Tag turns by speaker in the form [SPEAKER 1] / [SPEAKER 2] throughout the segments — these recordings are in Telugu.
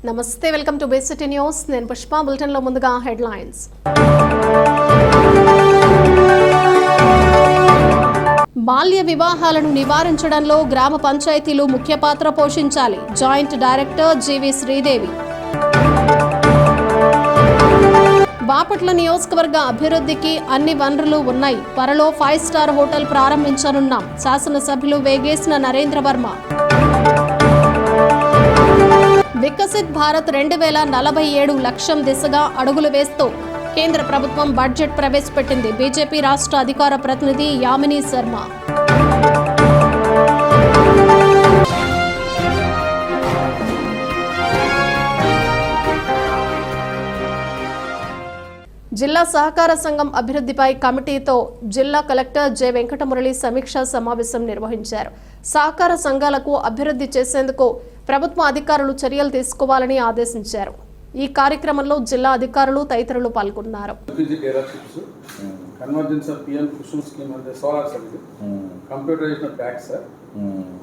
[SPEAKER 1] నమస్తే, welcome to bay city news. నేను పుష్ప. బులెటిన్ లో ముందుగా హెడ్లైన్స్. బాల్య వివాహాలను నివారించడంలో గ్రామ పంచాయతీలు ముఖ్య పాత్ర పోషించాలి. జాయింట్ డైరెక్టర్ జీవి శ్రీదేవి. బాపట్ల నియోజకవర్గ అభివృద్ధికి అన్ని వనరులు ఉన్నాయి. త్వరలో 5 స్టార్ హోటల్ ప్రారంభించనున్నాం. శాసనసభ్యులు వేగేసిన నరేంద్ర వర్మ. వికసిత్ భారత్ 2047 లక్ష్యం దిశగా అడుగులు వేస్తూ కేంద్ర ప్రభుత్వం బడ్జెట్ ప్రవేశపెట్టింది. బీజేపీ రాష్ట్ర అధికార ప్రతినిధి యామిని శర్మ. జిల్లా సహకార సంఘం అభివృద్ధిపై కమిటీతో జిల్లా కలెక్టర్ జె వెంకటమురళి సమీక్షా సమావేశం నిర్వహించారు. సహకార సంఘాలకు అభివృద్ధి చేసేందుకు ప్రభుత్వ అధికారులు చర్యలు తీసుకోవాలని ఆదేశించారు. ఈ కార్యక్రమంలో జిల్లా అధికారులు తదితరులు పాల్గొన్నారు.
[SPEAKER 2] Convergence of PM Kusum scheme and the solar service, computerization of tax, sir,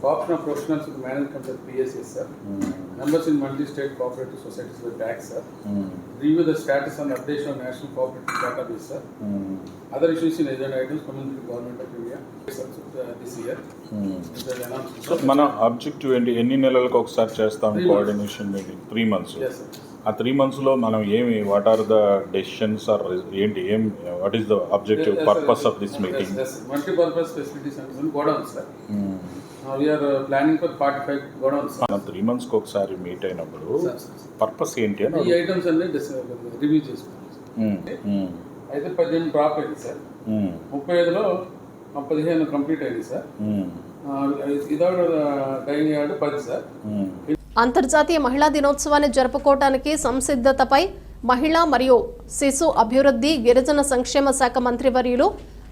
[SPEAKER 2] co-option of professionals with managed company PSS, sir, members in multi-state cooperative societies with tax, sir, review the status and updation of national cooperative database, sir, other issues in agenda items coming to the government of India this year.
[SPEAKER 3] So, మన ఆబ్జెక్టివ్ ఏంటి? ఎన్ని నెలలకు ఒకసారి చేస్తాం coordination meeting? 3 months.
[SPEAKER 2] Yes, sir.
[SPEAKER 3] ఆ 3 months లో మనం ఏమి, what are the decisions are ఏంటి, what is the objective purpose of this meeting?
[SPEAKER 2] Multi-purpose facility centers and godowns, sir. We are planning for 45 godowns.
[SPEAKER 3] మనం 3 months కి ఒకసారి మీట్ అయినప్పుడు పర్పస్ ఏంటి అని
[SPEAKER 2] ఈ ఐటమ్స్ అన్ని రివ్యూ చేసుకుంటాం. అయితే 18 డ్రాప్ అయింది సార్. 35లో 15 కంప్లీట్ అయింది సార్. ఇదొక డైనింగ్ యార్డ్ 10 సార్.
[SPEAKER 1] అంతర్జాతీయ మహిళా దినోత్సవాన్ని జరుపుకోవడానికి సంసిద్ధతపై మహిళా మరియు శిశు అభివృద్ధి గిరిజన సంక్షేమ శాఖ మంత్రివర్యులు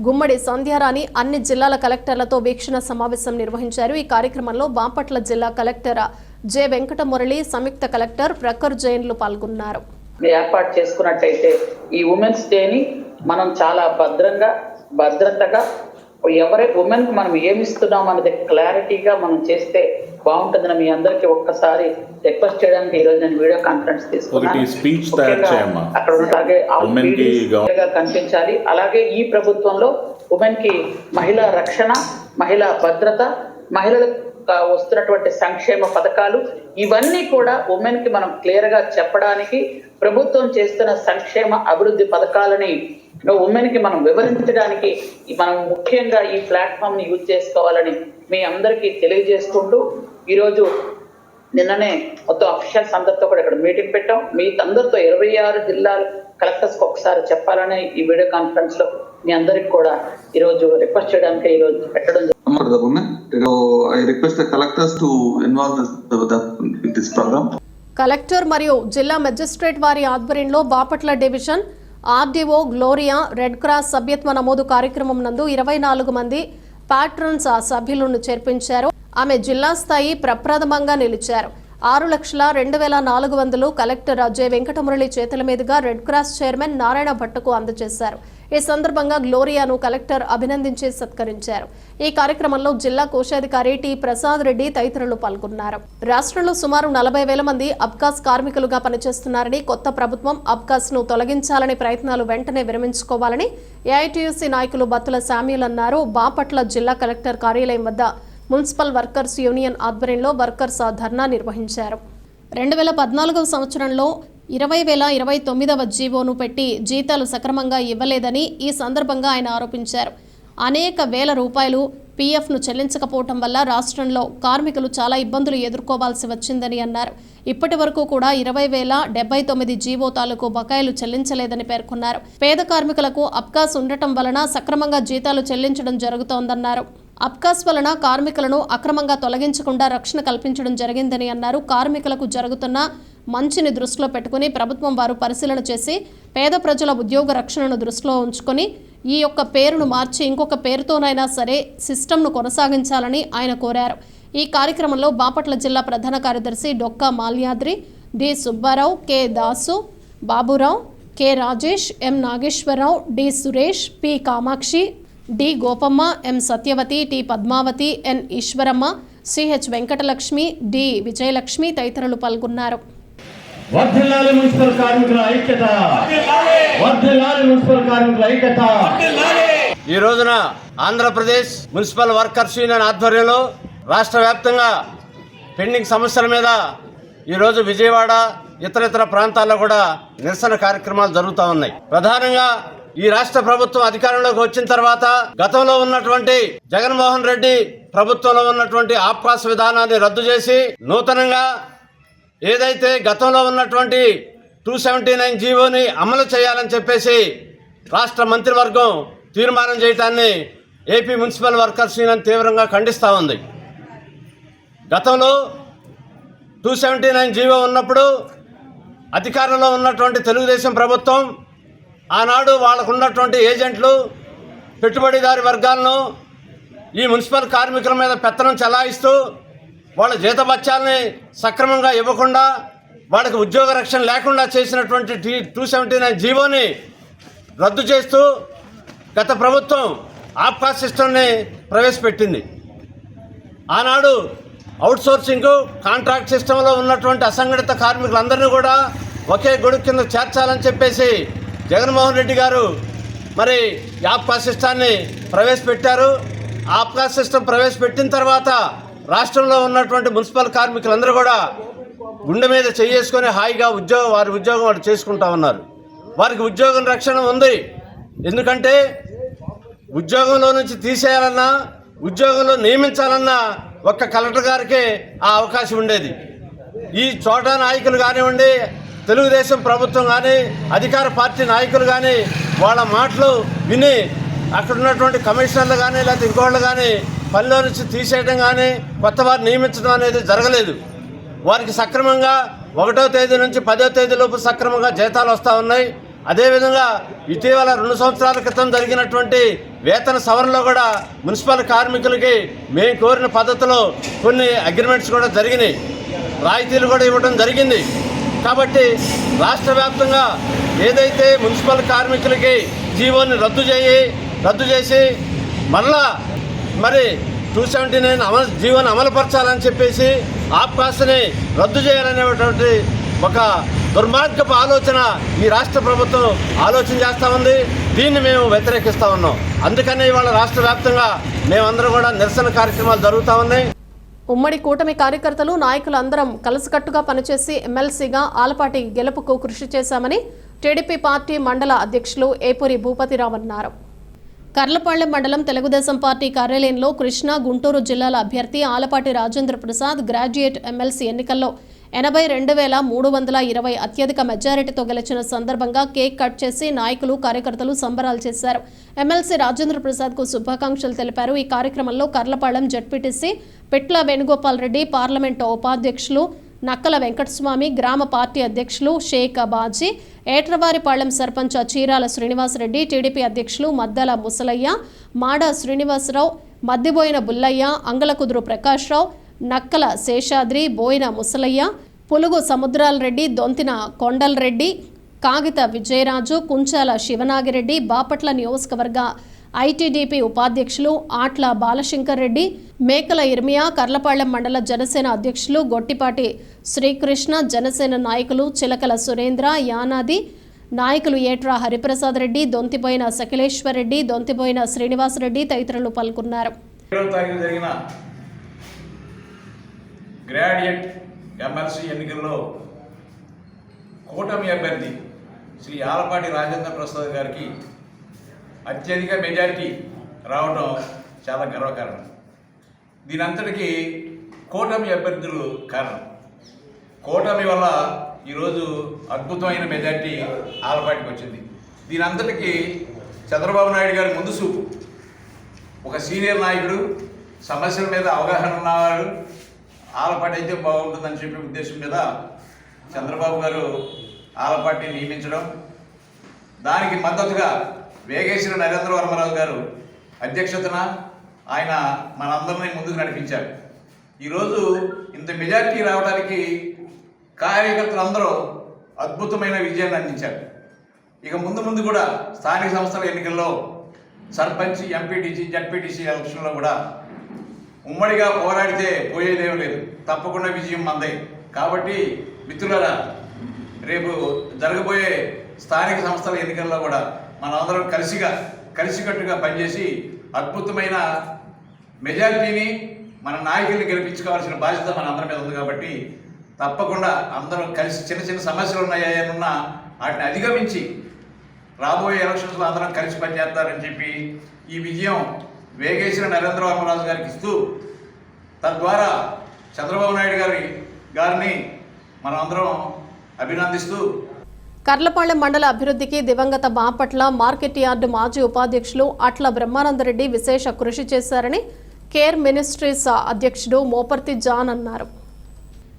[SPEAKER 1] గుమ్మడి సంధ్యారాణి అన్ని జిల్లాల కలెక్టర్లతో వీక్షణ సమావేశం నిర్వహించారు. ఈ కార్యక్రమంలో బాపట్ల జిల్లా కలెక్టర్ జె వెంకటమురళి, సంయుక్త కలెక్టర్ ప్రఖర్ జైన్లు పాల్గొన్నారు.
[SPEAKER 4] ఏర్పాటు చేసుకున్నట్టయితే ఈ ఉమెన్స్ డేని మనం చాలా భద్రతగా ఎవరి ఉమెన్ కు మనం ఏమిస్తున్నాం అనేది క్లారిటీగా మనం చేస్తే బాగుంటుందని మీ అందరికీ ఒక్కసారి రిక్వెస్ట్ చేయడానికి ఈ రోజు నేను వీడియో కాన్ఫరెన్స్ తీసుకున్నాను. అక్కడ ఉన్నలాగే కనిపించాలి. అలాగే ఈ ప్రభుత్వంలో ఉమెన్ కి మహిళా రక్షణ, మహిళా భద్రత, మహిళలకు వస్తున్నటువంటి సంక్షేమ పథకాలు ఇవన్నీ కూడా ఉమెన్ కి మనం క్లియర్ గా చెప్పడానికి, ప్రభుత్వం చేస్తున్న సంక్షేమ అభివృద్ధి పథకాలని ఉమెన్ కి మనం వివరించడానికి మనం ముఖ్యంగా ఈ ప్లాట్ఫామ్ ని యూజ్ చేసుకోవాలని మీ అందరికీ తెలియజేసుకుంటూ, ఈరోజు నిన్ననే మొత్తం అఫీషియల్స్ అందరితో కూడా ఇక్కడ మీటింగ్ పెట్టాం. మీ అందరితో 26 జిల్లాల కలెక్టర్స్ కి ఒకసారి చెప్పాలని ఈ వీడియో కాన్ఫరెన్స్ లో మీ అందరికి కూడా ఈరోజు రిక్వెస్ట్ చేయడానికి ఈరోజు పెట్టడం.
[SPEAKER 1] కలెక్టర్ మరియు జిల్లా మెజిస్ట్రేట్ వారి ఆధ్వర్యంలో Bapatla division RDO Gloria red cross సభ్యత్వ నమోదు కార్యక్రమం నందు 24 మంది పాట్రన్స్ సభ్యులను చేర్పించారు. ఆమె జిల్లా స్థాయి ప్రప్రథమంగా నిలిచారు. 6,02,400 కలెక్టర్ జె వెంకటమురళి చేతుల మీదుగా రెడ్ క్రాస్ చైర్మన్ నారాయణ భట్టుకు అందజేశారు. ఈ సందర్భంగా గ్లోరియాను కలెక్టర్ అభినందించి సత్కరించారు. ఈ కార్యక్రమంలో జిల్లా కోశాధికారి టి ప్రసాద్ రెడ్డి తదితరులు పాల్గొన్నారు. రాష్ట్రంలో సుమారు 40,000 మంది అబ్కాస్ కార్మికులుగా పనిచేస్తున్నారని, కొత్త ప్రభుత్వం అబ్కాస్ ను తొలగించాలని ప్రయత్నాలు వెంటనే విరమించుకోవాలని ఏఐటీయూసీ నాయకులు బత్తుల శామ్యూల్ అన్నారు. బాపట్ల జిల్లా కలెక్టర్ కార్యాలయం వద్ద మున్సిపల్ వర్కర్స్ యూనియన్ ఆధ్వర్యంలో వర్కర్స్ ధర్నా నిర్వహించారు. 2014 సంవత్సరంలో 20,029వ జీవోను పెట్టి జీతాలు సక్రమంగా ఇవ్వలేదని ఈ సందర్భంగా ఆయన ఆరోపించారు. అనేక వేల రూపాయలు పీఎఫ్ను చెల్లించకపోవటం వల్ల రాష్ట్రంలో కార్మికులు చాలా ఇబ్బందులు ఎదుర్కోవాల్సి వచ్చిందని అన్నారు. ఇప్పటి వరకు కూడా 20,079 జీవో తాలూకు బకాయిలు చెల్లించలేదని పేర్కొన్నారు. పేద కార్మికులకు అబ్కాస్ ఉండటం వలన సక్రమంగా జీతాలు చెల్లించడం జరుగుతోందన్నారు. అబ్కాస్ వలన కార్మికులను అక్రమంగా తొలగించకుండా రక్షణ కల్పించడం జరిగిందని అన్నారు. కార్మికులకు జరుగుతున్న మంచిని దృష్టిలో పెట్టుకుని ప్రభుత్వం వారు పరిశీలన చేసి పేద ప్రజల ఉద్యోగ రక్షణను దృష్టిలో ఉంచుకొని ఈ యొక్క పేరును మార్చి ఇంకొక పేరుతోనైనా సరే సిస్టమ్ను కొనసాగించాలని ఆయన కోరారు. ఈ కార్యక్రమంలో బాపట్ల జిల్లా ప్రధాన కార్యదర్శి Dokka Malyadri, D Subbarao, K Dasu, Baburao, K Rajesh, M Nageswararao, D Suresh, P Kamakshi, D Gopamma, M Satyavathi, T Padmavathi, N Eswaramma, CH Venkatalakshmi, D Vijayalakshmi తదితరులు పాల్గొన్నారు.
[SPEAKER 5] వర్ధిల్లాలి మున్సిపల్ కార్మికుల ఐక్యత, వర్ధిల్లాలి మున్సిపల్ కార్మికుల ఐక్యత.
[SPEAKER 6] ఈ రోజున ఆంధ్రప్రదేశ్ మున్సిపల్ వర్కర్స్ యూనియన్ ఆధ్వర్యంలో రాష్ట్ర వ్యాప్తంగా పెండింగ్ సమస్యల మీద ఈరోజు విజయవాడ ఇతర ప్రాంతాల్లో కూడా నిరసన కార్యక్రమాలు జరుగుతూ ఉన్నాయి. ప్రధానంగా ఈ రాష్ట్ర ప్రభుత్వం అధికారంలోకి వచ్చిన తర్వాత గతంలో ఉన్నటువంటి జగన్మోహన్ రెడ్డి ప్రభుత్వంలో ఉన్నటువంటి ఆప్కాస్ విధానాన్ని రద్దు చేసి నూతనంగా ఏదైతే గతంలో ఉన్నటువంటి 279 జీవోని అమలు చేయాలని చెప్పేసి రాష్ట్ర మంత్రివర్గం తీర్మానం చేయడాన్ని ఏపీ మున్సిపల్ వర్కర్స్ యూనియన్ తీవ్రంగా ఖండిస్తూ ఉంది. గతంలో 279 జీవో ఉన్నప్పుడు అధికారంలో ఉన్నటువంటి తెలుగుదేశం ప్రభుత్వం ఆనాడు వాళ్ళకు ఉన్నటువంటి ఏజెంట్లు పెట్టుబడిదారి వర్గాలను ఈ మున్సిపల్ కార్మికుల మీద పెత్తనం చెలాయిస్తూ వాళ్ళ జీతభత్యాలని సక్రమంగా ఇవ్వకుండా వాళ్ళకి ఉద్యోగ రక్షణ లేకుండా చేసినటువంటి 279 జీవోని రద్దు చేస్తూ గత ప్రభుత్వం ఆప్కాస్ సిస్టమ్ని ప్రవేశపెట్టింది. ఆనాడు అవుట్సోర్సింగ్ కాంట్రాక్ట్ సిస్టంలో ఉన్నటువంటి అసంఘటిత కార్మికులందరినీ కూడా ఒకే గొడుగు కింద చేర్చాలని చెప్పేసి జగన్మోహన్ రెడ్డి గారు మరి ఆప్కాస్ సిస్టాన్ని ప్రవేశపెట్టారు. ఆప్కాస్ సిస్టమ్ ప్రవేశపెట్టిన తర్వాత రాష్ట్రంలో ఉన్నటువంటి మున్సిపల్ కార్మికులందరూ కూడా గుండె మీద చేసుకొని హాయిగా వారి ఉద్యోగం వారు చేసుకుంటా ఉన్నారు. వారికి ఉద్యోగం రక్షణ ఉంది. ఎందుకంటే ఉద్యోగంలో నుంచి తీసేయాలన్నా ఉద్యోగంలో నియమించాలన్నా ఒక్క కలెక్టర్ గారికే ఆ అవకాశం ఉండేది. ఈ చోట నాయకులు కానివ్వండి, తెలుగుదేశం ప్రభుత్వం కానీ, అధికార పార్టీ నాయకులు కానీ వాళ్ళ మాటలు విని అక్కడ ఉన్నటువంటి కమిషనర్లు కానీ లేకపోతే ఇంకోళ్ళు కానీ పనిలో నుంచి తీసేయడం కానీ కొత్త వారు నియమించడం అనేది జరగలేదు. వారికి సక్రమంగా 1వ తేదీ నుంచి 10వ తేదీలోపు సక్రమంగా జీతాలు వస్తూ ఉన్నాయి. అదేవిధంగా ఇటీవల 2 సంవత్సరాల క్రితం జరిగినటువంటి వేతన సవరణలో కూడా మున్సిపల్ కార్మికులకి మేము కోరిన పద్ధతిలో కొన్ని అగ్రిమెంట్స్ కూడా జరిగినాయి, రాయితీలు కూడా ఇవ్వడం జరిగింది. కాబట్టి రాష్ట్ర వ్యాప్తంగా ఏదైతే మున్సిపల్ కార్మికులకి జీవోని రద్దు చేసి మళ్ళా మరి 279 జీవోని అమలుపరచాలని చెప్పేసి ఆప్కాస్ని రద్దు చేయాలనేటువంటి ఒక దుర్మార్గపు ఆలోచన ఈ రాష్ట్ర ప్రభుత్వం ఆలోచన చేస్తూ ఉంది. దీన్ని మేము వ్యతిరేకిస్తూ ఉన్నాం. అందుకనే ఇవాళ రాష్ట్ర వ్యాప్తంగా మేమందరం కూడా నిరసన కార్యక్రమాలు జరుగుతూ ఉన్నాయి.
[SPEAKER 1] ఉమ్మడి కూటమి కార్యకర్తలు నాయకులు అందరం కలిసికట్టుగా పనిచేసి ఎమ్మెల్సీగా ఆలపాటి గెలుపుకు కృషి చేశామని టీడీపీ పార్టీ మండల అధ్యక్షులు ఏపూరి భూపతిరావు అన్నారు. కర్లపాళ్లెం మండలం తెలుగుదేశం పార్టీ కార్యాలయంలో కృష్ణా, గుంటూరు జిల్లాల అభ్యర్థి ఆలపాటి రాజేంద్ర ప్రసాద్ గ్రాడ్యుయేట్ ఎమ్మెల్సీ ఎన్నికల్లో 82,320 అత్యధిక మెజారిటీతో గెలిచిన సందర్భంగా కేక్ కట్ చేసి నాయకులు, కార్యకర్తలు సంబరాలు చేశారు. ఎమ్మెల్సీ రాజేంద్ర ప్రసాద్ కు శుభాకాంక్షలు తెలిపారు. ఈ కార్యక్రమంలో కర్లపాళ్లెం జడ్పీటీసీ పిట్ల వేణుగోపాల్ రెడ్డి, పార్లమెంటు ఉపాధ్యక్షులు నక్కల వెంకటస్వామి, గ్రామ పార్టీ అధ్యక్షులు షేక్ బాజీ, ఏట్రవారిపాళ్లెం సర్పంచ్ చీరాల శ్రీనివాసరెడ్డి, టీడీపీ అధ్యక్షులు మద్దల ముసలయ్య, మాడ శ్రీనివాసరావు, మద్దిబోయిన బుల్లయ్య, అంగలకుదురు ప్రకాశ్రావు, నక్కల శేషాద్రి, బోయిన ముసలయ్య, పులుగు సముద్రాలరెడ్డి, దొంతిన కొండలరెడ్డి, కాగిత విజయరాజు, కుంచాల శివనాగిరెడ్డి, బాపట్ల నియోజకవర్గ ఐటీడీపీ ఉపాధ్యక్షులు ఆట్ల బాలశంకర్ రెడ్డి, మేకల ఇర్మియా, కర్లపాళ్లెం మండల జనసేన అధ్యక్షులు గొట్టిపాటి శ్రీకృష్ణ, జనసేన నాయకులు చిలకల సురేంద్ర, యానాది నాయకులు ఏట్రా హరిప్రసాద్ రెడ్డి, దొంతిపోయిన సకిలేశ్వర్ రెడ్డి, దొంతిపోయిన శ్రీనివాసరెడ్డి తదితరులు పాల్గొన్నారు.
[SPEAKER 7] గ్రాడ్యుయేట్ ఎమ్మెల్సీ ఎన్నికల్లో కూటమి అభ్యర్థి శ్రీ ఆలపాటి రాజేంద్ర ప్రసాద్ గారికి అత్యధిక మెజారిటీ రావడం చాలా గర్వకారణం. దీనంతటికీ కూటమి అభ్యర్థులు కారణం. కూటమి వల్ల ఈరోజు అద్భుతమైన మెజారిటీ ఆలపాటికి వచ్చింది. దీనంతటికీ చంద్రబాబు నాయుడు గారి ముందు చూపు, ఒక సీనియర్ నాయకుడు, సమస్యల మీద అవగాహన ఉన్నవాడు, ఆలపాటి అయితే బాగుంటుందని చెప్పే ఉద్దేశం మీద చంద్రబాబు గారు ఆలపాటిని నియమించడం, దానికి మద్దతుగా వేగేశ్వర నరేంద్ర వర్మరావు గారు అధ్యక్షతన ఆయన మనందరినీ ముందుకు నడిపించారు. ఈరోజు ఇంత మెజారిటీ రావడానికి కార్యకర్తలందరూ అద్భుతమైన విజయాన్ని అందించారు. ఇక ముందు కూడా స్థానిక సంస్థల ఎన్నికల్లో సర్పంచ్, ఎంపీటీసీ, జడ్పీటీసీ ఎలక్షన్లో కూడా ఉమ్మడిగా పోరాడితే పోయేదేమీ లేదు, తప్పకుండా విజయం మందే. కాబట్టి మిత్రులారా, రేపు జరగబోయే స్థానిక సంస్థల ఎన్నికల్లో కూడా మనందరం కలిసికట్టుగా పనిచేసి అద్భుతమైన మెజారిటీని మన నాయకుల్ని గెలిపించుకోవాల్సిన బాధ్యత మన అందరి మీద ఉంది. కాబట్టి తప్పకుండా అందరం కలిసి చిన్న సమస్యలు ఉన్నాయన్నా వాటిని అధిగమించి రాబోయే ఎలక్షన్స్లో అందరం కలిసి పనిచేస్తారని చెప్పి ఈ విజయం వేగేశ్వర నరేంద్ర వర్మరాజు గారికి ఇస్తూ తద్వారా చంద్రబాబు నాయుడు గారిని మనం అందరం అభినందిస్తూ
[SPEAKER 1] కర్లపాళెం మండల అభివృద్ధికి దివంగత బాపట్ల మార్కెట్ యార్డు మాజీ ఉపాధ్యక్షులు అట్ల బ్రహ్మానందరెడ్డి విశేష కృషి చేశారని కేర్ మినిస్ట్రీస్ అధ్యక్షుడు మోపర్తి జాన్ అన్నారు.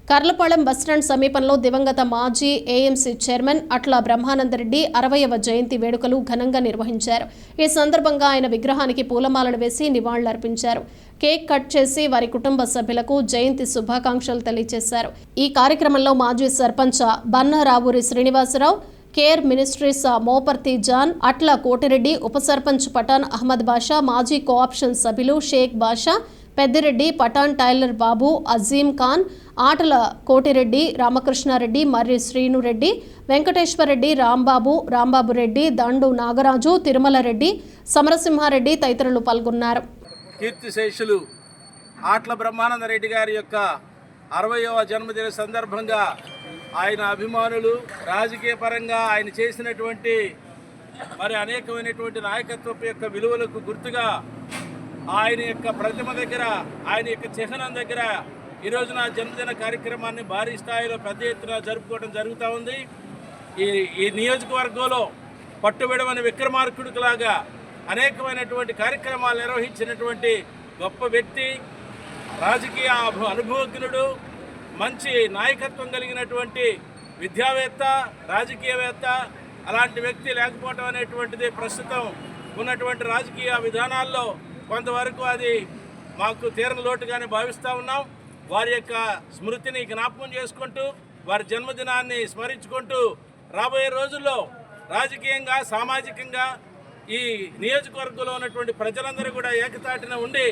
[SPEAKER 1] కర్లపాళెం బస్టాండ్ సమీపంలో దివంగత మాజీ ఏఎంసీ చైర్మన్ అట్ల బ్రహ్మానందరెడ్డి 60వ జయంతి వేడుకలు ఘనంగా నిర్వహించారు. ఈ సందర్భంగా ఆయన విగ్రహానికి పూలమాలలు వేసి నివాళులర్పించారు. కేక్ కట్ చేసి వారి కుటుంబ సభ్యులకు జయంతి శుభాకాంక్షలు తెలియజేశారు. ఈ కార్యక్రమంలో మాజీ sarpanch Bannaravuri Srinivasarao, care ministries Moparthi John, Atla Kotireddy, ఉప సర్పంచ్ పఠాన్ అహ్మద్ బాషా, మాజీ కోఆప్షన్ సభ్యులు షేక్ బాషా, పెద్దిరెడ్డి, పఠాన్ టైలర్ బాబు, అజీం ఖాన్, ఆటల కోటిరెడ్డి, రామకృష్ణారెడ్డి, మర్రి శ్రీనురెడ్డి, వెంకటేశ్వరరెడ్డి, రాంబాబు రెడ్డి, దండు నాగరాజు, తిరుమల రెడ్డి, సమరసింహారెడ్డి తదితరులు పాల్గొన్నారు.
[SPEAKER 8] కీర్తిశేషులు ఆట్ల బ్రహ్మానందరెడ్డి గారి యొక్క 60వ జన్మదిన సందర్భంగా ఆయన అభిమానులు రాజకీయ పరంగా ఆయన చేసినటువంటి అనేకమైనటువంటి నాయకత్వపు యొక్క విలువలకు గుర్తుగా ఆయన యొక్క ప్రతిమ దగ్గర, ఆయన యొక్క చిహ్నం దగ్గర ఈరోజున జన్మదిన కార్యక్రమాన్ని భారీ స్థాయిలో పెద్ద ఎత్తున జరుపుకోవడం జరుగుతూ ఉంది. ఈ నియోజకవర్గంలో పట్టుబెడమని విక్రమార్కుడిలాగా అనేకమైనటువంటి కార్యక్రమాలు నిర్వహించినటువంటి గొప్ప వ్యక్తి, రాజకీయ అనుభవజ్ఞుడు, మంచి నాయకత్వం కలిగినటువంటి విద్యావేత్త, రాజకీయవేత్త. అలాంటి వ్యక్తి లేకపోవడం అనేటువంటిది ప్రస్తుతం ఉన్నటువంటి రాజకీయ విధానాల్లో కొంతవరకు అది మాకు తీరని లోటుగానే భావిస్తూ ఉన్నాం. వారి యొక్క స్మృతిని జ్ఞాపకం చేసుకుంటూ, వారి జన్మదినాన్ని స్మరించుకుంటూ రాబోయే రోజుల్లో రాజకీయంగా, సామాజికంగా ఈ నియోజకవర్గంలో ఉన్నటువంటి ప్రజలందరూ కూడా ఏకతాటిన ఉండి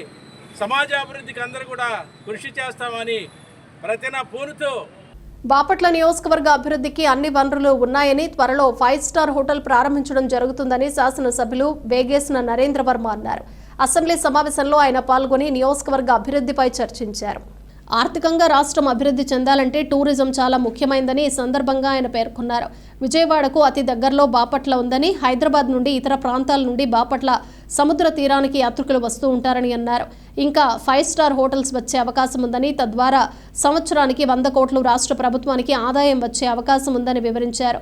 [SPEAKER 8] సమాజ అభివృద్ధికి అందరూ కూడా కృషి చేస్తామని ప్రతిన పూనుతూ
[SPEAKER 1] బాపట్ల నియోజకవర్గ అభివృద్ధికి అన్ని వనరులు ఉన్నాయని, త్వరలో 5 స్టార్ హోటల్ ప్రారంభించడం జరుగుతుందని శాసనసభ్యులు వేగేసిన నరేంద్ర వర్మ అన్నారు. అసెంబ్లీ సమావేశంలో ఆయన పాల్గొని నియోజకవర్గ అభివృద్ధిపై చర్చించారు. ఆర్థికంగా రాష్ట్రం అభివృద్ధి చెందాలంటే టూరిజం చాలా ముఖ్యమైనదని ఈ సందర్భంగా ఆయన పేర్కొన్నారు. విజయవాడకు అతి దగ్గరలో బాపట్ల ఉందని, హైదరాబాద్ నుండి ఇతర ప్రాంతాల నుండి బాపట్ల సముద్ర తీరానికి యాత్రికులు వస్తూ ఉంటారని అన్నారు. ఇంకా 5 స్టార్ హోటల్స్ వచ్చే అవకాశం ఉందని, తద్వారా సంవత్సరానికి 100 కోట్లు రాష్ట్ర ప్రభుత్వానికి ఆదాయం వచ్చే అవకాశం ఉందని వివరించారు.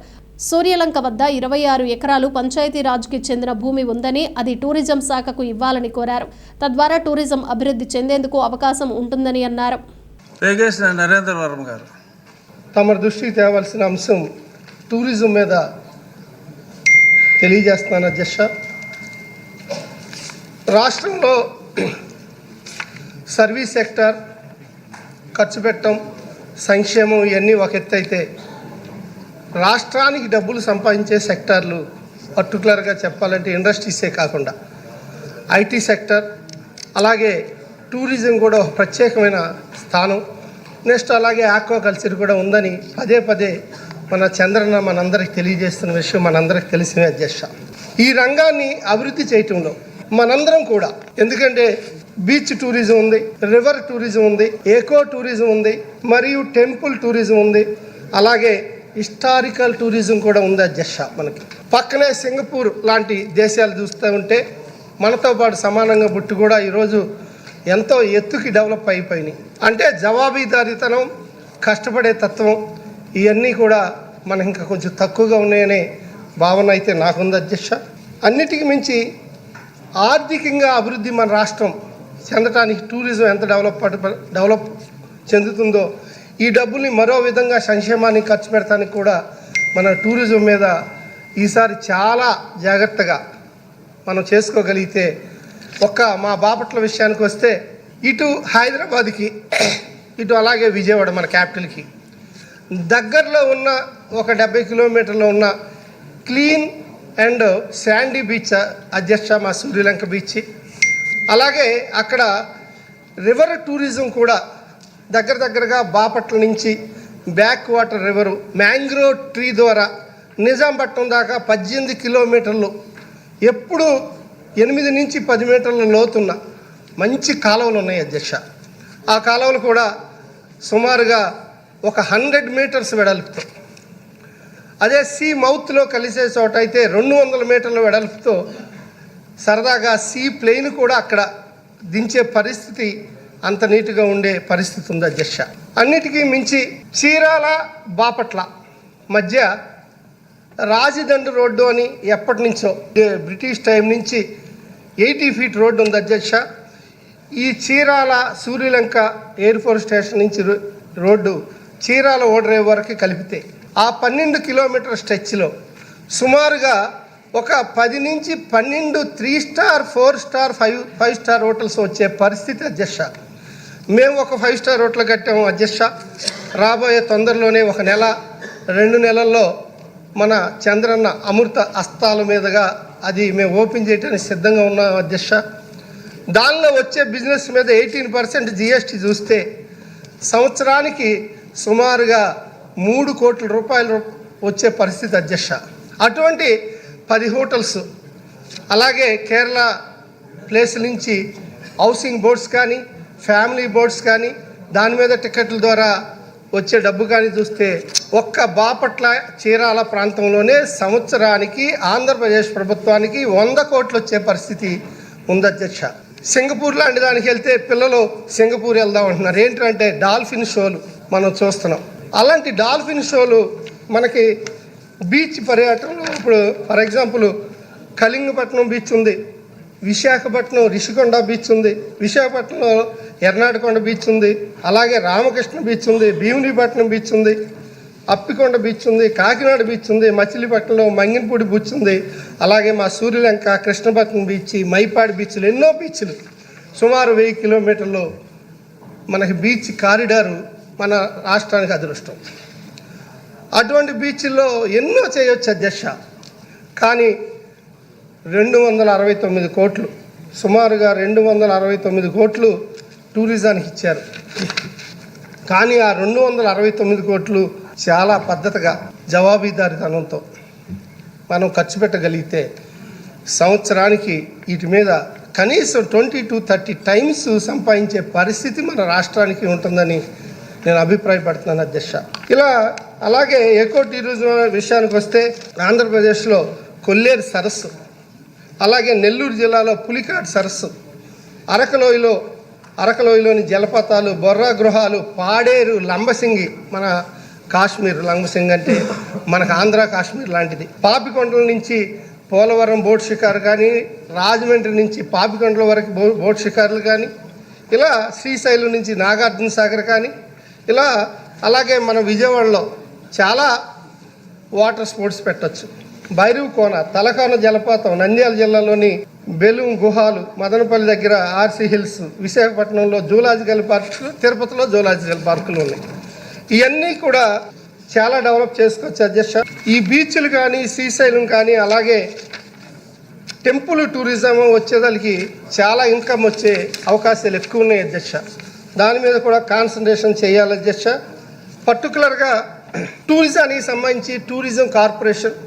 [SPEAKER 1] సూర్యలంక వద్ద 26 ఎకరాలు పంచాయతీరాజ్కి చెందిన భూమి ఉందని, అది టూరిజం శాఖకు ఇవ్వాలని కోరారు. తద్వారా టూరిజం అభివృద్ధి చెందేందుకు అవకాశం ఉంటుందని అన్నారు.
[SPEAKER 9] వేగేసిన నరేంద్ర వర్మ గారు
[SPEAKER 10] తమ దృష్టికి తేవాల్సిన అంశం టూరిజం మీద తెలియజేస్తున్నాను అధ్యక్ష. రాష్ట్రంలో సర్వీస్ సెక్టర్, ఖర్చు పెట్టడం, సంక్షేమం ఇవన్నీ ఒక ఎత్తు అయితే, రాష్ట్రానికి డబ్బులు సంపాదించే సెక్టార్లు పర్టికులర్గా చెప్పాలంటే ఇండస్ట్రీసే కాకుండా ఐటీ సెక్టర్, అలాగే టూరిజం కూడా ఒక ప్రత్యేకమైన స్థానం. నెక్స్ట్ అలాగే ఆక్వాకల్చర్ కూడా ఉందని పదే పదే మన చంద్రన్న మనందరికి తెలియజేస్తున్న విషయం మనందరికి తెలిసిన అధ్యక్ష. ఈ రంగాన్ని అభివృద్ధి చేయటంలో మనందరం కూడా, ఎందుకంటే బీచ్ టూరిజం ఉంది, రివర్ టూరిజం ఉంది, ఎకో టూరిజం ఉంది, మరియు టెంపుల్ టూరిజం ఉంది, అలాగే హిస్టారికల్ టూరిజం కూడా ఉంది అధ్యక్ష. మనకి పక్కనే సింగపూర్ లాంటి దేశాలు చూస్తూ ఉంటే మనతో పాటు సమానంగా బుట్టు కూడా ఈరోజు ఎంతో ఎత్తుకి డెవలప్ అయిపోయినాయి. అంటే జవాబుదారీతనం, కష్టపడే తత్వం ఇవన్నీ కూడా మనకి ఇంకా కొంచెం తక్కువగా ఉన్నాయనే భావన అయితే నాకుంది అధ్యక్ష. అన్నిటికీ మించి ఆర్థికంగా అభివృద్ధి మన రాష్ట్రం చెందటానికి టూరిజం ఎంత డెవలప్ చెందుతుందో, ఈ డబ్బుల్ని మరో విధంగా సంక్షేమానికి ఖర్చు పెడతానికి కూడా మన టూరిజం మీద ఈసారి చాలా జాగ్రత్తగా మనం చేసుకోగలిగితే, మా బాపట్ల విషయానికి వస్తే ఇటు హైదరాబాద్కి, ఇటు అలాగే విజయవాడ మన క్యాపిటల్కి దగ్గరలో ఉన్న ఒక 70 కిలోమీటర్లో ఉన్న క్లీన్ అండ్ శాండీ బీచ్ అధ్యక్ష, మా సూర్యలంక బీచ్. అలాగే అక్కడ రివర్ టూరిజం కూడా దగ్గరగా బాపట్ల నుంచి back water river, mangrove tree ద్వారా నిజాంపట్నం దాకా 18 కిలోమీటర్లు ఎప్పుడు 8 నుంచి 10 మీటర్ల లోతున్న మంచి కాలువలు ఉన్నాయి అధ్యక్ష. ఆ కాలువలు కూడా సుమారుగా ఒక 100 మీటర్స్ వెడల్పుతో, అదే సీ మౌత్లో కలిసే చోట అయితే 200 మీటర్ల వెడల్పుతో సరదాగా సీ ప్లేన్ కూడా అక్కడ దించే పరిస్థితి, అంత నీట్గా ఉండే పరిస్థితి ఉంది అధ్యక్ష. అన్నిటికీ మించి చీరాల బాపట్ల మధ్య రాజదండ్రి రోడ్డు అని ఎప్పటి నుంచో బ్రిటిష్ టైం నుంచి 80 ఫీట్ రోడ్డు ఉంది అధ్యక్ష. ఈ Chirala Suryalanka air force station నుంచి రోడ్డు చీరాల ఓడరేవు వరకు కలిపితే ఆ 12 కిలోమీటర్ స్ట్రెచ్లో సుమారుగా ఒక 10 నుంచి 12 3 స్టార్ 4 స్టార్ 5 స్టార్ హోటల్స్ వచ్చే పరిస్థితి అధ్యక్ష. మేము ఒక 5 స్టార్ హోటల్ కట్టాము అధ్యక్ష. రాబోయే తొందరలోనే 1 నెల 2 నెలల్లో మన చంద్రన్న అమృత హస్తాల మీదుగా అది మేము ఓపెన్ చేయడానికి సిద్ధంగా ఉన్నాం అధ్యక్ష. దానిలో వచ్చే బిజినెస్ మీద 18% జిఎస్టీ చూస్తే సంవత్సరానికి సుమారుగా 3 కోట్ల రూపాయలు వచ్చే పరిస్థితి అధ్యక్ష. అటువంటి 10 హోటల్స్, అలాగే కేరళ ప్లేస్ నుంచి హౌసింగ్ బోర్డ్స్ కానీ ఫ్యామిలీ బోర్డ్స్ కానీ దాని మీద టికెట్ల ద్వారా వచ్చే డబ్బు కానీ చూస్తే ఒక్క బాపట్ల చీరాల ప్రాంతంలోనే సంవత్సరానికి ఆంధ్రప్రదేశ్ ప్రభుత్వానికి 100 కోట్లు వచ్చే పరిస్థితి ఉంది అధ్యక్ష. సింగపూర్ లాంటి దానికి వెళ్తే పిల్లలు సింగపూర్ వెళ్దాం అంటున్నారు. ఏంటంటే డాల్ఫిన్ షోలు మనం చూస్తున్నాం. అలాంటి డాల్ఫిన్ షోలు మనకి బీచ్ పర్యటనలో ఇప్పుడు ఫర్ ఎగ్జాంపుల్ కళింగపట్నం బీచ్ ఉంది, విశాఖపట్నం రిషికొండ బీచ్ ఉంది, విశాఖపట్నంలో ఎర్నాటకొండ బీచ్ ఉంది, అలాగే రామకృష్ణ బీచ్ ఉంది, భీమునిపట్నం బీచ్ ఉంది, అప్పికొండ బీచ్ ఉంది, కాకినాడ బీచ్ ఉంది, మచిలీపట్నంలో మంగినపూడి బీచ్ ఉంది, అలాగే మా సూర్యలంక కృష్ణపట్నం బీచ్, మైపాడు బీచ్లు, ఎన్నో బీచ్లు సుమారు 1000 కిలోమీటర్లు మనకి బీచ్ కారిడారు మన రాష్ట్రానికి అదృష్టం. అటువంటి బీచ్ల్లో ఎన్నో చేయొచ్చు అధ్యక్ష. కానీ 269 కోట్లు, సుమారుగా 269 కోట్లు టూరిజానికి ఇచ్చారు. కానీ ఆ 269 కోట్లు చాలా పద్ధతిగా జవాబుదారీతనంతో మనం ఖర్చు పెట్టగలిగితే సంవత్సరానికి వీటి మీద కనీసం 20 to 30 టైమ్స్ సంపాదించే పరిస్థితి మన రాష్ట్రానికి ఉంటుందని నేను అభిప్రాయపడుతున్నాను అధ్యక్ష. ఇలా అలాగే ఎకో టూరిజం విషయానికి వస్తే ఆంధ్రప్రదేశ్లో కొల్లేరు సరస్సు, అలాగే నెల్లూరు జిల్లాలో పులికాట్ సరస్సు, అరకలోయలోని జలపాతాలు, బొర్రా గృహాలు, పాడేరు, లంబసింగి, మన కాశ్మీర్ లంబసింగి అంటే మనకు ఆంధ్ర కాశ్మీర్ లాంటిది, పాపికొండల నుంచి పోలవరం బోట్ షికారు కానీ, రాజమండ్రి నుంచి పాపికొండల వరకు బోట్ షికారులు కానీ, ఇలా శ్రీశైలం నుంచి నాగార్జున సాగర్ కానీ, ఇలా అలాగే మన విజయవాడలో చాలా వాటర్ స్పోర్ట్స్ పెట్టచ్చు. భైరవ్ కోన, తలకోన జలపాతం, నంద్యాల జిల్లాలోని బెలూమ్ గుహాలు, మదనపల్లి దగ్గర ఆర్సీ హిల్స్, విశాఖపట్నంలో జూలాజికల్ పార్కులు, తిరుపతిలో జూలాజికల్ పార్కులు ఉన్నాయి. ఇవన్నీ కూడా చాలా డెవలప్ చేసుకోవచ్చు అధ్యక్ష. ఈ బీచ్లు కానీ శ్రీశైలం కానీ అలాగే టెంపుల్ టూరిజం వచ్చేదానికి చాలా ఇన్కమ్ వచ్చే అవకాశాలు ఎక్కువ ఉన్నాయి అధ్యక్ష. దాని మీద కూడా కాన్సన్ట్రేషన్ చేయాలి అధ్యక్ష. పర్టికులర్గా టూరిజానికి సంబంధించి టూరిజం కార్పొరేషన్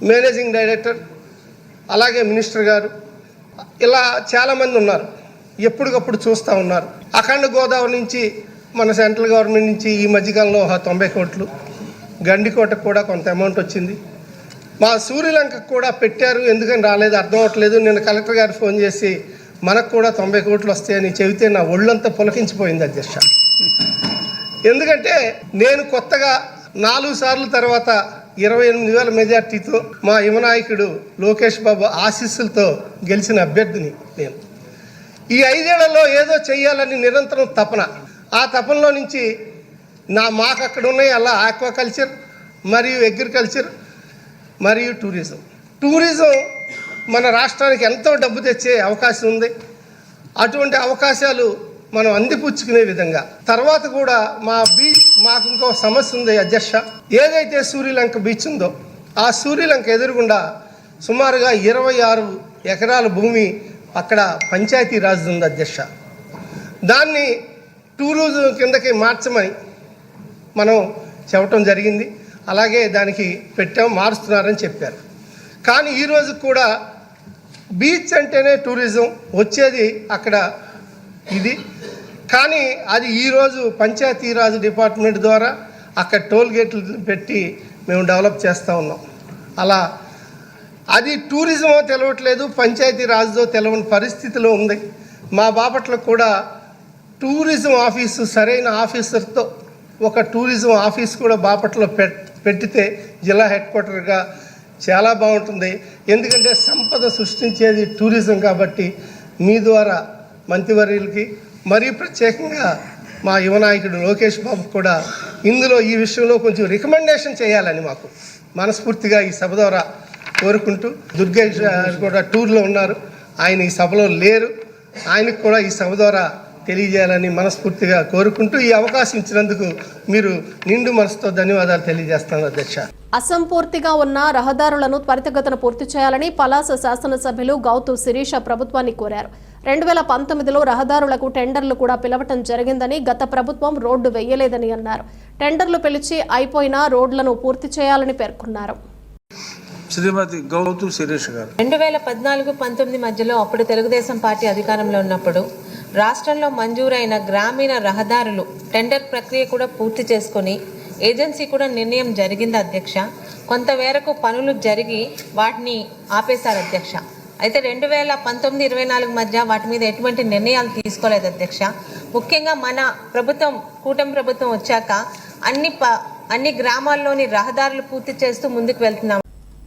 [SPEAKER 10] మేనేజింగ్ డైరెక్టర్, అలాగే మినిస్టర్ గారు, ఇలా చాలామంది ఉన్నారు, ఎప్పటికప్పుడు చూస్తూ ఉన్నారు. అఖండ గోదావరి నుంచి మన సెంట్రల్ గవర్నమెంట్ నుంచి ఈ మధ్యకాలంలో 90 కోట్లు, గండికోటకు కూడా కొంత అమౌంట్ వచ్చింది. మా సూర్యలంకకు కూడా పెట్టారు, ఎందుకని రాలేదు అర్థం అవ్వట్లేదు. నేను కలెక్టర్ గారు ఫోన్ చేసి మనకు కూడా 90 కోట్లు వస్తాయని చెబితే నా ఒళ్ళంతా పులకించిపోయింది అధ్యక్ష. ఎందుకంటే నేను కొత్తగా 4 సార్లు తర్వాత 28,000 మెజార్టీతో మా యువనాయకుడు లోకేష్ బాబు ఆశీస్సులతో గెలిచిన అభ్యర్థిని నేను. ఈ 5 ఏళ్లలో ఏదో చెయ్యాలని నిరంతరం తపన. ఆ తపనలో నుంచి మాకు అక్కడ ఉన్నాయి అలా ఆక్వాకల్చర్ మరియు అగ్రికల్చర్ మరియు టూరిజం మన రాష్ట్రానికి ఎంతో డబ్బు తెచ్చే అవకాశం ఉంది. అటువంటి అవకాశాలు మనం అందిపుచ్చుకునే విధంగా తర్వాత కూడా మాకు ఇంకో సమస్య ఉంది అధ్యక్ష. ఏదైతే సూర్యలంక బీచ్ ఉందో ఆ సూర్యలంక ఎదురుగుండా సుమారుగా 26 ఎకరాల భూమి అక్కడ పంచాయతీ రాజ్ ఉంది అధ్యక్ష. దాన్ని టూరిజం కిందకి మార్చమని మనం చెప్పటం జరిగింది. అలాగే దానికి మారుస్తున్నారని చెప్పారు. కానీ ఈరోజు కూడా బీచ్ అంటేనే టూరిజం వచ్చేది అక్కడ ఇది. కానీ అది ఈరోజు పంచాయతీరాజ్ డిపార్ట్మెంట్ ద్వారా అక్కడ టోల్ గేట్లు పెట్టి మేము డెవలప్ చేస్తూ ఉన్నాం. అలా అది టూరిజమో తెలవట్లేదు, పంచాయతీరాజ్దో తెలవని పరిస్థితిలో ఉంది. మా బాపట్ల కూడా టూరిజం ఆఫీసు సరైన ఆఫీసర్తో ఒక టూరిజం ఆఫీస్ కూడా బాపట్లలో పెట్టితే జిల్లా హెడ్ క్వార్టర్గా చాలా బాగుంటుంది. ఎందుకంటే సంపద సృష్టించేది టూరిజం కాబట్టి మీ ద్వారా మంత్రివర్యులకి మరీ ప్రత్యేకంగా మా యువనాయకుడు లోకేష్ బాబు కూడా ఇందులో ఈ విషయంలో కొంచెం రికమెండేషన్ చేయాలని మాకు మనస్ఫూర్తిగా ఈ సభ ద్వారా కోరుకుంటూ, దుర్గేష్ కూడా టూర్లో ఉన్నారు, ఆయన ఈ సభలో లేరు, ఆయనకు కూడా ఈ సభ ద్వారా తెలియజేయాలని మనస్ఫూర్తిగా కోరుకుంటూ ఈ అవకాశం ఇచ్చినందుకు మీరు నిండు మనసుతో ధన్యవాదాలు తెలియజేస్తాను అధ్యక్ష.
[SPEAKER 1] అసంపూర్తిగా ఉన్న రహదారులను త్వరితగతిన పూర్తి చేయాలని పలాస శాసనసభ్యులు గౌతు శిరీష ప్రభుత్వాన్ని కోరారు. 2019లో రహదారులకు టెండర్లు కూడా పిలవటం జరిగిందని, గత ప్రభుత్వం రోడ్డు వేయలేదని అన్నారు. టెండర్లు పిలిచి అయిపోయిన రోడ్లను పూర్తి చేయాలని పేర్కొన్నారు.
[SPEAKER 9] శ్రీమతి గౌతు శిరీష్ గారు
[SPEAKER 11] 2014-19 మధ్యలో అప్పుడు తెలుగుదేశం పార్టీ అధికారంలో ఉన్నప్పుడు రాష్ట్రంలో మంజూరైన గ్రామీణ రహదారులు టెండర్ ప్రక్రియ కూడా పూర్తి చేసుకొని ఏజెన్సీ కూడా నిర్ణయం జరిగింది అధ్యక్ష. కొంతవరకు పనులు జరిగి వాటిని ఆపేశారు అధ్యక్ష. అయితే 2019-24 మధ్య వాటి మీద ఎటువంటి నిర్ణయాలు తీసుకోలేదు అధ్యక్ష. ముఖ్యంగా మన ప్రభుత్వం, కూటమి ప్రభుత్వం వచ్చాక అన్ని గ్రామాల్లోని రహదారులు పూర్తి చేస్తూ ముందుకు వెళ్తున్నాం.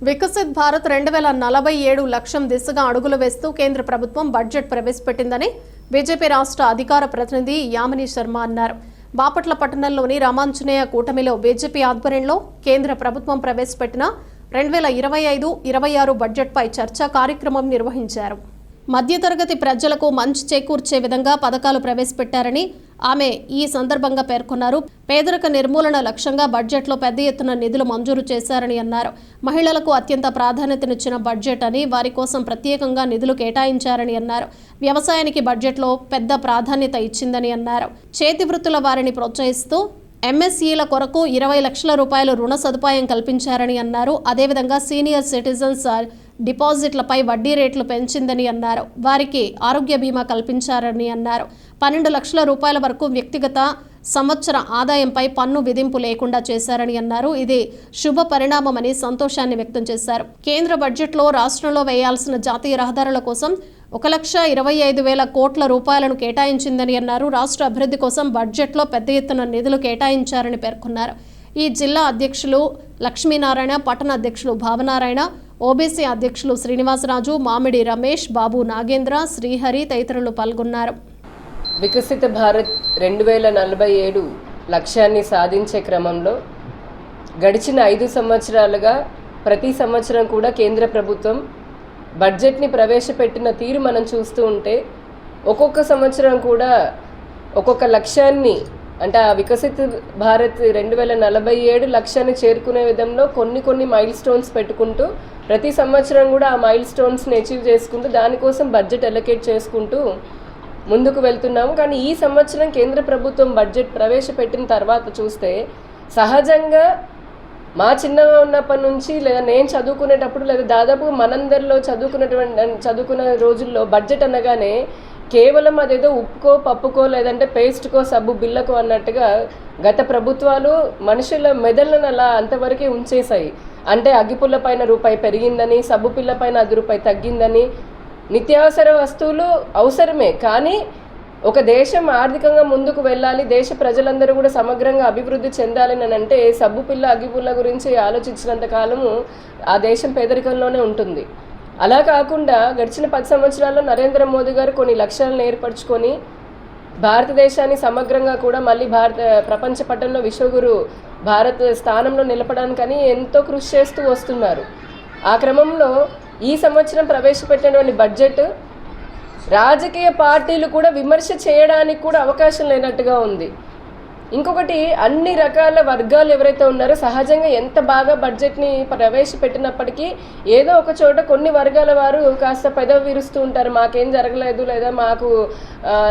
[SPEAKER 1] వికసిత్ భారత్ 2047 లక్ష్యం దిశగా అడుగులు వేస్తూ కేంద్ర ప్రభుత్వం బడ్జెట్ ప్రవేశపెట్టిందని బీజేపీ రాష్ట్ర అధికార ప్రతినిధి యామిని శర్మ అన్నారు. బాపట్ల పట్టణంలోని రామాంజనేయ కూటమిలో బీజేపీ ఆధ్వర్యంలో కేంద్ర ప్రభుత్వం ప్రవేశపెట్టిన 2025-26 బడ్జెట్పై చర్చా కార్యక్రమం నిర్వహించారు. మధ్యతరగతి ప్రజలకు మంచి చేకూర్చే విధంగా పథకాలు ప్రవేశపెట్టారని ఆమె ఈ సందర్భంగా పేర్కొన్నారు. పేదరిక నిర్మూలన లక్ష్యంగా బడ్జెట్లో పెద్ద ఎత్తున నిధులు మంజూరు చేశారని అన్నారు. మహిళలకు అత్యంత ప్రాధాన్యతనిచ్చిన బడ్జెట్ అని, వారి కోసం ప్రత్యేకంగా నిధులు కేటాయించారని అన్నారు. వ్యవసాయానికి బడ్జెట్లో పెద్ద ప్రాధాన్యత ఇచ్చిందని అన్నారు. చేతి వృత్తుల వారిని ప్రోత్సహిస్తూ ఎంఎస్ఈల కొరకు 20 లక్షల రూపాయలు రుణ సదుపాయం కల్పించారని అన్నారు. అదేవిధంగా సీనియర్ సిటిజన్స్ డిపాజిట్లపై వడ్డీ రేట్లు పెంచిందని అన్నారు. వారికి ఆరోగ్య బీమా కల్పించారని అన్నారు. 12 లక్షల రూపాయల వరకు వ్యక్తిగత సంవత్సర ఆదాయంపై పన్ను విధింపు లేకుండా చేశారని అన్నారు. ఇది శుభ పరిణామమని సంతోషాన్ని వ్యక్తం చేశారు. కేంద్ర బడ్జెట్లో రాష్ట్రంలో వేయాల్సిన జాతీయ రహదారుల కోసం 1,25,000 కోట్ల రూపాయలను కేటాయించిందని అన్నారు. రాష్ట్ర అభివృద్ధి కోసం బడ్జెట్లో పెద్ద ఎత్తున నిధులు కేటాయించారని పేర్కొన్నారు. ఈ జిల్లా అధ్యక్షులు లక్ష్మీనారాయణ, పట్టణ అధ్యక్షులు భావనారాయణ, ఓబీసీ అధ్యక్షులు శ్రీనివాసరాజు, మామిడి రమేష్, బాబు నాగేంద్ర, శ్రీహరి తదితరులు పాల్గొన్నారు.
[SPEAKER 12] వికసిత భారత్ 2047 లక్ష్యాన్ని సాధించే క్రమంలో గడిచిన 5 సంవత్సరాలుగా ప్రతి సంవత్సరం కూడా కేంద్ర ప్రభుత్వం బడ్జెట్ని ప్రవేశపెట్టిన తీరు మనం చూస్తూ ఉంటే ఒక్కొక్క సంవత్సరం కూడా ఒక్కొక్క లక్ష్యాన్ని, అంటే ఆ వికసిత భారత్ 2047 లక్ష్యాన్ని చేరుకునే విధంలో కొన్ని మైల్ స్టోన్స్ పెట్టుకుంటూ ప్రతి సంవత్సరం కూడా ఆ మైల్ స్టోన్స్ని అచీవ్ చేసుకుంటూ దానికోసం బడ్జెట్ అలొకేట్ చేసుకుంటూ ముందుకు వెళ్తున్నాము. కానీ ఈ సంవత్సరం కేంద్ర ప్రభుత్వం బడ్జెట్ ప్రవేశపెట్టిన తర్వాత చూస్తే సహజంగా మా చిన్నగా ఉన్నప్పటి నుంచి లేదా నేను చదువుకునేటప్పుడు లేదా దాదాపు మనందరిలో చదువుకున్న రోజుల్లో బడ్జెట్ అనగానే కేవలం అదేదో ఉప్పుకో, పప్పుకో, లేదంటే పేస్ట్కో, సబ్బు బిళ్ళకో అన్నట్టుగా గత ప్రభుత్వాలు మనుషుల మెదళ్ళను అలా అంతవరకే ఉంచేశాయి. అంటే అగ్గిపుల్ల పైన రూపాయి పెరిగిందని, సబ్బు పిల్ల పైన 10 రూపాయి తగ్గిందని. నిత్యావసర వస్తువులు అవసరమే, కానీ ఒక దేశం ఆర్థికంగా ముందుకు వెళ్ళాలి, దేశ ప్రజలందరూ కూడా సమగ్రంగా అభివృద్ధి చెందాలని అంటే సబ్బు పిల్ల, అగ్గిపుల్ల గురించి ఆలోచించినంత కాలము ఆ దేశం పేదరికంలోనే ఉంటుంది. అలా కాకుండా గడిచిన 10 సంవత్సరాల్లో నరేంద్ర మోదీ గారు కొన్ని లక్ష్యాలను ఏర్పరచుకొని భారతదేశాన్ని సమగ్రంగా కూడా మళ్ళీ ప్రపంచ పటంలో విశ్వగురు భారత్ స్థానంలో నిలపడానికని ఎంతో కృషి చేస్తూ వస్తున్నారు. ఆ క్రమంలో ఈ సంవత్సరం ప్రవేశపెట్టినటువంటి బడ్జెట్ రాజకీయ పార్టీలు కూడా విమర్శ చేయడానికి కూడా అవకాశం లేనట్టుగా ఉంది. ఇంకొకటి అన్ని రకాల వర్గాలు ఎవరైతే ఉన్నారో సహజంగా ఎంత బాగా బడ్జెట్ని ప్రవేశపెట్టినప్పటికీ ఏదో ఒక చోట కొన్ని వర్గాల వారు కాస్త పెదవి విరుస్తూ ఉంటారు, మాకేం జరగలేదు లేదా మాకు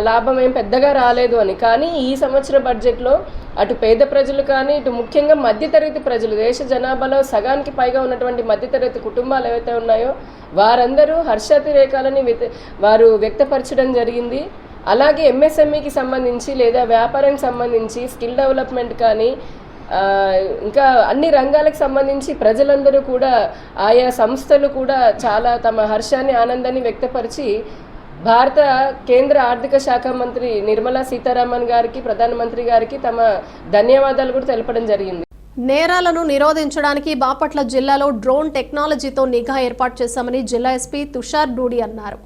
[SPEAKER 12] లాభం ఏం పెద్దగా రాలేదు అని. కానీ ఈ సంవత్సర బడ్జెట్లో అటు పేద ప్రజలు కానీ ఇటు ముఖ్యంగా మధ్యతరగతి ప్రజలు, దేశ జనాభాలో సగానికి పైగా ఉన్నటువంటి మధ్యతరగతి కుటుంబాలు ఏవైతే ఉన్నాయో వారందరూ హర్షాతిరేకాలని వారు వ్యక్తపరచడం జరిగింది. అలాగే ఎంఎస్ఎంఈకి సంబంధించి లేదా వ్యాపారానికి సంబంధించి స్కిల్ డెవలప్మెంట్ కానీ ఇంకా అన్ని రంగాలకు సంబంధించి ప్రజలందరూ కూడా ఆయా సంస్థలు కూడా చాలా తమ హర్షాన్ని ఆనందాన్ని వ్యక్తపరిచి భారత కేంద్ర ఆర్థిక శాఖ మంత్రి నిర్మలా సీతారామన్ గారికి, ప్రధానమంత్రి గారికి తమ ధన్యవాదాలు కూడా తెలపడం జరిగింది.
[SPEAKER 1] నేరాలను నిరోధించడానికి బాపట్ల జిల్లాలో డ్రోన్ టెక్నాలజీతో నిఘా ఏర్పాటు చేశామని జిల్లా ఎస్పీ తుషార్ డూడి అన్నారు.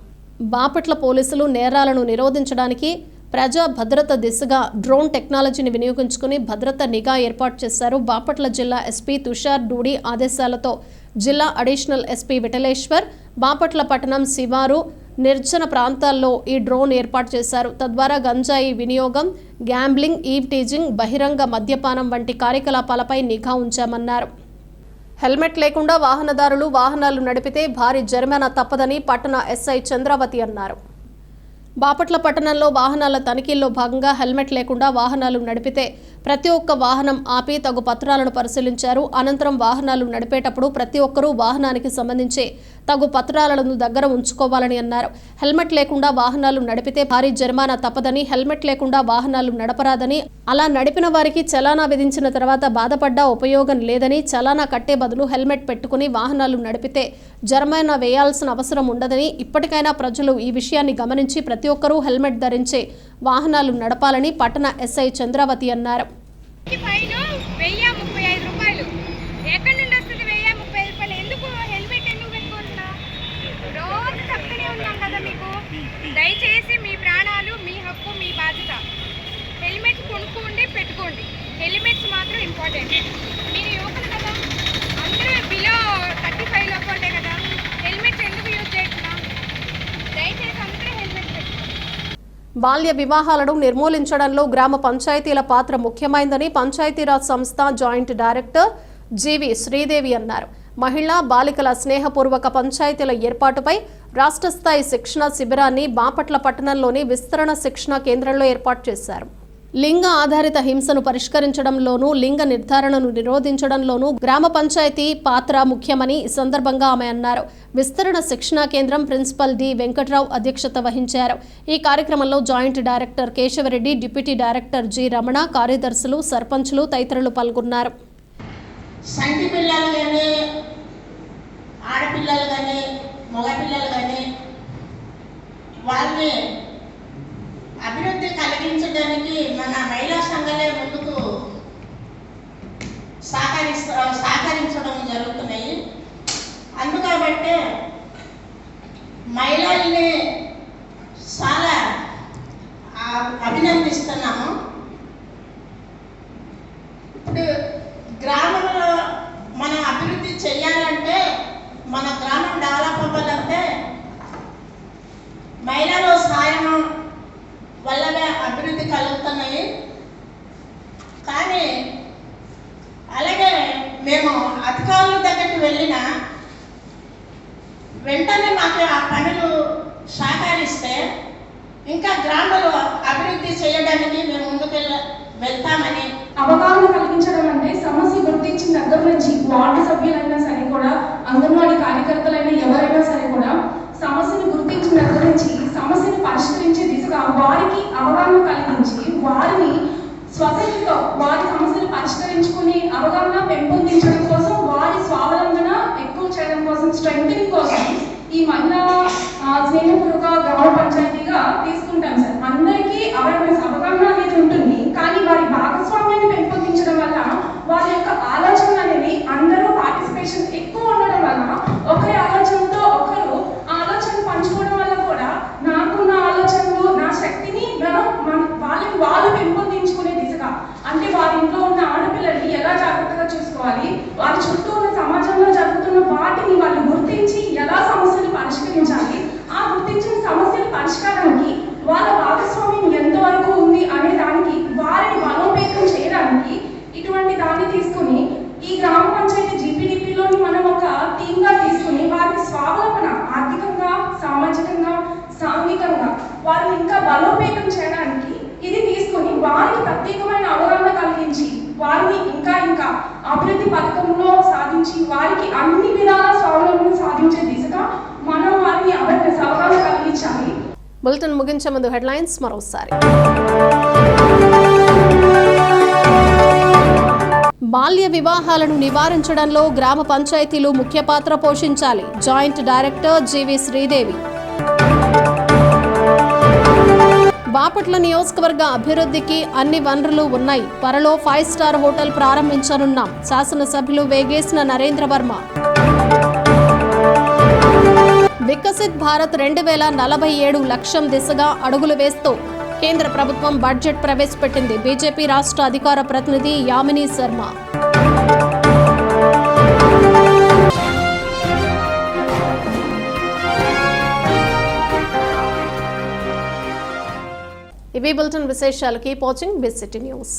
[SPEAKER 1] బాపట్ల పోలీసులు నేరాలను నిరోధించడానికి ప్రజా భద్రత దిశగా డ్రోన్ టెక్నాలజీని వినియోగించుకుని భద్రత నిఘా ఏర్పాటు చేశారు. బాపట్ల జిల్లా ఎస్పీ తుషార్ డూడి ఆదేశాలతో జిల్లా అడిషనల్ ఎస్పీ విఠలేశ్వర్ బాపట్ల పట్టణం శివారు నిర్జన ప్రాంతాల్లో ఈ డ్రోన్ ఏర్పాటు చేశారు. తద్వారా గంజాయి వినియోగం, గ్యాంబ్లింగ్, ఈవ్ టీజింగ్, బహిరంగ మద్యపానం వంటి కార్యకలాపాలపై నిఘా ఉంచామన్నారు. హెల్మెట్ లేకుండా వాహనదారులు వాహనాలు నడిపితే భారీ జరిమానా తప్పదని పట్టణ ఎస్ఐ చంద్రావతి అన్నారు. బాపట్ల పట్టణంలో వాహనాల తనిఖీల్లో భాగంగా హెల్మెట్ లేకుండా వాహనాలు నడిపితే ప్రతి ఒక్క వాహనం ఆపి తగు పత్రాలను పరిశీలించారు. అనంతరం వాహనాలు నడిపేటప్పుడు ప్రతి ఒక్కరూ వాహనానికి సంబంధించి తగు పత్రాలను దగ్గర ఉంచుకోవాలని అన్నారు. హెల్మెట్ లేకుండా వాహనాలు నడిపితే భారీ జరిమానా తప్పదని, హెల్మెట్ లేకుండా వాహనాలు నడపరాదని, అలా నడిపిన వారికి చలానా విధించిన తర్వాత బాధపడ్డా ఉపయోగం లేదని, చలానా కట్టే బదులు హెల్మెట్ పెట్టుకుని వాహనాలు నడిపితే జరిమానా వేయాల్సిన అవసరం ఉండదని, ఇప్పటికైనా ప్రజలు ఈ విషయాన్ని గమనించి ప్రతి ఒక్కరూ హెల్మెట్ ధరించి వాహనాలు నడపాలని పట్టణ ఎస్ఐ చంద్రావతి అన్నారు.
[SPEAKER 13] దయచేసి మీ ప్రాణాలు మీ హక్కు, మీ బాధ్యత. హెల్మెట్ కొనుక్కోండి, పెట్టుకోండి. హెల్మెట్స్ మాత్రం ఇంపార్టెంట్. మీరు యువకులు కదా, అందరూ బిలో 35 లోపలే కదా, హెల్మెట్స్ ఎందుకు యూజ్ చేస్తున్నా? దయచేసి అందరూ హెల్మెట్ పెట్టుకోండి.
[SPEAKER 1] బాల్య వివాహాలను నిర్మూలించడంలో గ్రామ పంచాయతీల పాత్ర ముఖ్యమైనదని పంచాయతీరాజ్ సంస్థ జాయింట్ డైరెక్టర్ జీవి శ్రీదేవి అన్నారు. మహిళా బాలికల స్నేహపూర్వక పంచాయతీల ఏర్పాటుపై రాష్ట్ర స్థాయి శిక్షణ శిబిరాన్ని బాపట్ల పట్టణంలోని విస్తరణ శిక్షణ కేంద్రంలో ఏర్పాటు చేశారు. లింగ ఆధారిత హింసను పరిష్కరించడంలోనూ లింగ నిర్ధారణను నిరోధించడంలోనూ గ్రామ పంచాయతీ పాత్ర ముఖ్యమని ఈ సందర్భంగా ఆమె అన్నారు. విస్తరణ శిక్షణా కేంద్రం ప్రిన్సిపల్ డి వెంకట్రావు అధ్యక్షత వహించారు. ఈ కార్యక్రమంలో joint director Keshavareddy, deputy director G Ramana, కార్యదర్శులు, సర్పంచులు తదితరులు పాల్గొన్నారు.
[SPEAKER 14] సంటి పిల్లలు కానీ, ఆడపిల్లలు కానీ, మగపిల్లలు కానీ వాళ్ళని అభివృద్ధి కలిగించడానికి మన మహిళా సంఘాలే ముందుకు సహకరించడం జరుగుతున్నాయి. అందుకబట్టే మహిళల్ని చాలా అభినందిస్తున్నాము. ఇప్పుడు గ్రామంలో మనం అభివృద్ధి చేయాలంటే, మన గ్రామం డెవలప్ అవ్వాలంటే మహిళల సాయం వల్లనే అభివృద్ధి కలుగుతున్నాయి. కానీ అలాగే మేము అధికారుల దగ్గరికి వెళ్ళిన వెంటనే మాకు ఆ పనులు సహకరిస్తే ఇంకా గ్రామంలో అభివృద్ధి చేయడానికి మేము ముందుకు వెళ్తామని.
[SPEAKER 15] అవగాహన కలిగించడం అంటే సమస్య గుర్తించిన దగ్గర నుంచి వార్డు సభ్యులైనా సరే కూడా, అంగన్వాడీ కార్యకర్తలైనా ఎవరైనా సరే కూడా సమస్యను గుర్తించిన దగ్గర నుంచి సమస్యను పరిష్కరించే దిశగా వారికి అవగాహన కలిగించి వారిని స్వశక్తితో వారి సమస్యలు పరిష్కరించుకుని అవగాహన పెంపొందించడం కోసం, వారి స్వావలంబన ఎక్కువ చేయడం కోసం, స్ట్రెంథనింగ్ కోసం ఈ మహిళా స్నేహపూర్వక గ్రామ పంచాయతీగా తీసుకుంటాం సార్. అందరికీ అవేర్నెస్ అవగాహన అనేది ఉంటుంది. కానీ వారి భాగస్వామ్యాన్ని పెంపొందించడం వల్ల వారి యొక్క ఆలోచన అనేది అందరూ పార్టిసిపేషన్ ఎక్కువ ఉండడం వల్ల ఒకరి ఆలోచనతో ఒకరు ఆలోచన పంచుకోవడం వల్ల కూడా నాకున్న ఆలోచనలు, నా శక్తిని వాళ్ళు పెంపొందించుకునే దిశగా, అంటే వారి ఇంట్లో ఉన్న ఆడపిల్లల్ని ఎలా జాగ్రత్తగా చూసుకోవాలి, వారి చుట్టూ ఉన్న సమాజంలో జరుగుతున్న వాటిని వాళ్ళు గుర్తించి ఎలా సమస్యలు పరిష్కరించాలి, ఆ గుర్తించిన సమస్యల పరిష్కారానికి వాళ్ళ భాగస్వామ్యం ఎంతో సాధించి వారికి అన్ని విధాల స్వావలంబన సాధించే దిశగా మనం వారిని అవగాహన కలిగించాలి.
[SPEAKER 1] బులెటిన్ ముగించే ముందు హెడ్లైన్స్ మరోసారి. బాల్య వివాహాలను నివారించడంలో గ్రామ పంచాయతీలు ముఖ్య పాత్ర పోషించాలి. జాయింట్ డైరెక్టర్ జీవి శ్రీదేవి. బాపట్ల నియోజకవర్గ అభివృద్ధికి అన్ని వనరులు ఉన్నాయి. త్వరలో 5 స్టార్ హోటల్ ప్రారంభించనున్నాం. శాసనసభ్యులు వేగేసిన నరేంద్ర వర్మ. వికసిత్ భారత్ 2047 లక్ష్యం దిశగా అడుగులు వేస్తూ కేంద్ర ప్రభుత్వం బడ్జెట్ ప్రవేశపెట్టింది. బీజేపీ రాష్ట్ర అధికార ప్రతినిధి యామిని శర్మ. ఇవి బులెటిన్ విశేషాలు. Keep watching big city news.